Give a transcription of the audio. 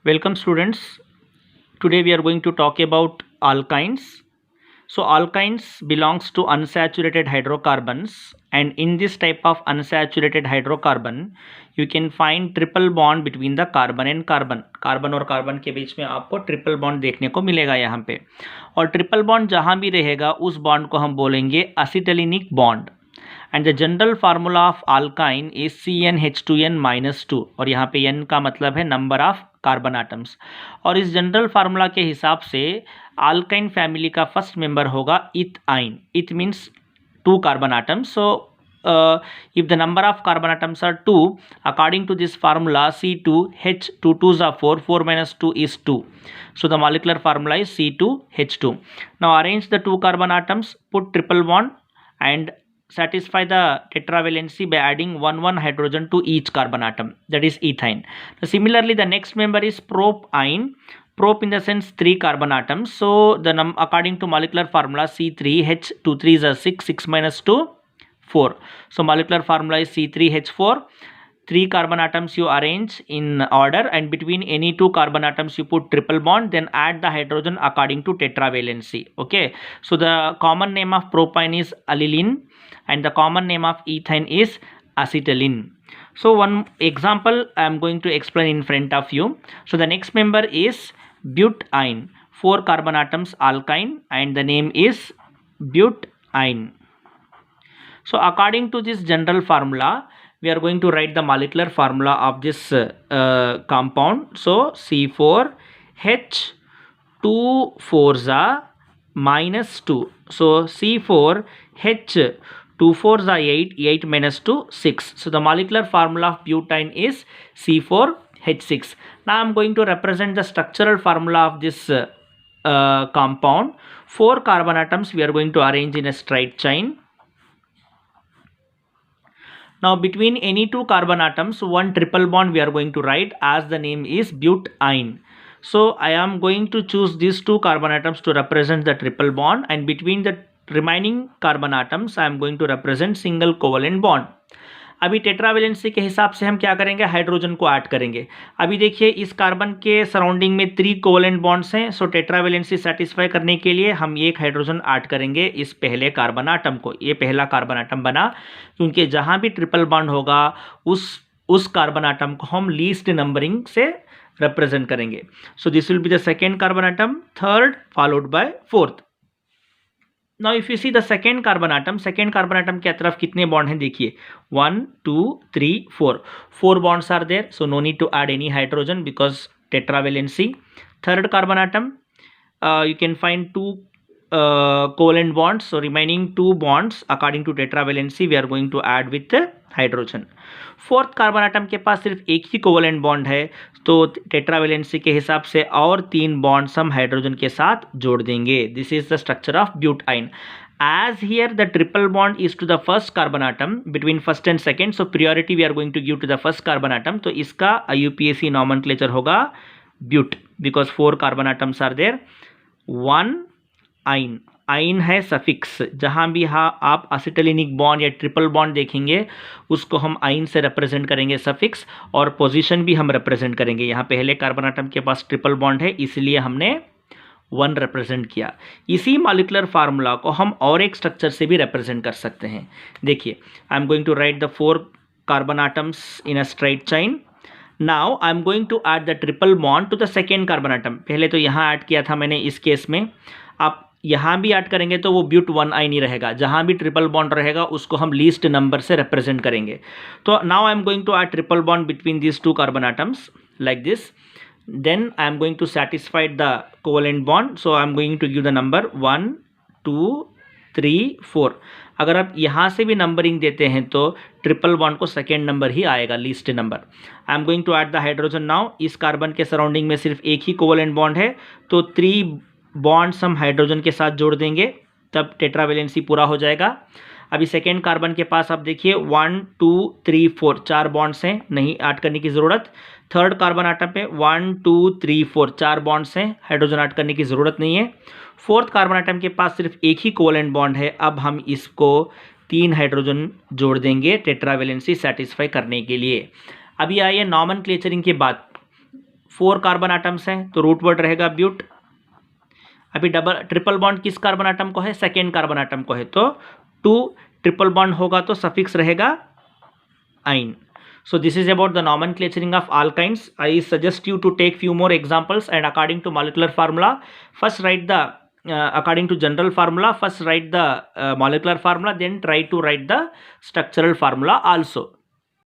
Welcome students. Today we are going to talk about alkynes. So alkynes belongs to unsaturated hydrocarbons, and in this type of unsaturated hydrocarbon you can find triple bond between the carbon and carbon. Carbon और carbon के बीच में आपको triple bond देखने को मिलेगा यहाँ पे, और ट्रिपल बॉन्ड जहाँ भी रहेगा उस बॉन्ड को हम बोलेंगे acetylenic bond. And the general formula of alkyne is CnH2n-2, और यहाँ पे n का मतलब है नंबर ऑफ कार्बन आटम्स. और इस जनरल फार्मूला के हिसाब से अल्काइन फैमिली का फर्स्ट मेंबर होगा इथाइन. इथ means 2 carbon atoms. So if the number of carbon atoms are 2, according to this formula C2H2, 2s are 4, 4 minus 2 is 2. So the molecular formula is C2H2. Now arrange the 2 carbon atoms, put triple bond and satisfy the tetravalency by adding 1 hydrogen to each carbon atom, that is ethane. Now, similarly the next member is propyne. Prop in the sense 3 carbon atoms. So the according to molecular formula C3H2, 3s are 6, 6 minus 2 4. So molecular formula is C3H4. 3 carbon atoms you arrange in order, and between any 2 carbon atoms you put triple bond, then add the hydrogen according to tetravalency. Okay, so the common name of propyne is aniline and the common name of ethane is acetylene. So one example I am going to explain in front of you. So the next member is butyne, 4 carbon atoms alkyne, and the name is butyne. So according to this general formula, we are going to write the molecular formula of this compound. So C4H2 4s are minus 2. So C4H2 4s are 8, 8 minus 2 6. So the molecular formula of butane is C4H6. Now I am going to represent the structural formula of this compound. 4 carbon atoms we are going to arrange in a straight chain. Now between any 2 carbon atoms, 1 triple bond we are going to write, as the name is butyne. So I am going to choose these 2 carbon atoms to represent the triple bond, and between the remaining carbon atoms I am going to represent single covalent bond. अभी tetravalency के हिसाब से हम क्या करेंगे, hydrogen को add करेंगे. अभी देखिए इस कार्बन के सराउंडिंग में 3 कोवेलेंट बॉन्ड्स हैं. सो टेट्रावेलेंसी सेटिस्फाई करने के लिए हम एक हाइड्रोजन ऐड करेंगे इस पहले कार्बन आटम को. ये पहला कार्बन आटम बना, क्योंकि जहां भी ट्रिपल बॉन्ड होगा उस कार्बन आटम को हम लीस्ट नंबरिंग से रिप्रेजेंट करेंगे. So this will be the second carbon atom, third followed by fourth. Now if you see the second carbon atom के तरफ कितने बॉन्ड हैं देखिए, 1 2 3 4. 4 bonds are there, so no need to add any hydrogen because tetravalency. Third carbon atom, you can find 2 covalent bonds, so remaining 2 bonds according to tetravalency we are going to add with the hydrogen. Fourth carbon atom के पास सिर्फ एक ही covalent bond है, तो tetravalency के हिसाब से और 3 बॉन्ड्स हम हाइड्रोजन के साथ जोड़ देंगे. This is the structure of butyne. As here the triple bond is to the first carbon atom between first and second, so priority we are going to give to the first carbon atom. तो इसका IUPAC nomenclature होगा ब्यूट, because 4 carbon atoms are there. 1 आइन, आइन है suffix. जहां भी आप असिटिलिनिक bond या ट्रिपल बॉन्ड देखेंगे उसको हम आइन से रिप्रेजेंट करेंगे सफिक्स, और पोजीशन भी हम रिप्रेजेंट करेंगे. यहाँ पहले कार्बन आटम के पास ट्रिपल बॉन्ड है, इसलिए हमने 1 रिप्रेजेंट किया. इसी मॉलिक्यूलर फार्मूला को हम और एक स्ट्रक्चर से भी रिप्रेजेंट कर सकते हैं. देखिए, I am going to write the 4 carbon atoms in a straight chain. Now I am going to add the triple bond to the second carbon atom. पहले तो यहाँ ऐड किया था मैंने इस केस में, आप यहाँ भी ऐड करेंगे तो वो ब्यूट 1 आइन ही रहेगा. जहाँ भी ट्रिपल बॉन्ड रहेगा उसको हम लीस्ट नंबर से रिप्रेजेंट करेंगे. तो now I am going to add triple bond between this 2 carbon atoms like this. Then I am going to satisfy the covalent bond. So I am going to give the number 1 2 3 4. अगर आप यहाँ से भी numbering देते हैं तो triple bond को second number ही आएगा, least number. I am going to add the hydrogen now. इस कार्बन के सराउंडिंग में सिर्फ एक ही कोवेलेंट बॉन्ड है, तो 3 बॉन्ड्स हम हाइड्रोजन के साथ जोड़ देंगे, तब टेट्रावेलेंसी पूरा हो जाएगा. अभी सेकेंड कार्बन के पास आप देखिए 1 2 3 4 4 बॉन्ड्स हैं, नहीं ऐड करने की ज़रूरत. थर्ड कार्बन आटम पे 1 2 3 4 4 बॉन्ड्स हैं, हाइड्रोजन ऐड करने की ज़रूरत नहीं है. फोर्थ कार्बन आटम के पास सिर्फ एक ही कोवेलेंट बॉन्ड है, अब हम इसको 3 हाइड्रोजन जोड़ देंगे टेट्रावेलेंसी सेटिस्फाई करने के लिए. अभी आइए नॉमेनक्लेचरिंग के बाद. 4 कार्बन आटम्स हैं तो रूट वर्ड रहेगा ब्यूट। अभी डबल ट्रिपल बॉन्ड किस कार्बन आटम को है, सेकेंड कार्बन आटम को है, तो 2 ट्रिपल बॉन्ड होगा तो सफिक्स रहेगा आइन। So this is about the nomenclaturing of alkynes. I suggest you to take few more examples and according to molecular formula, first write the according to general formula, first write the molecular formula, then try to write the structural formula also.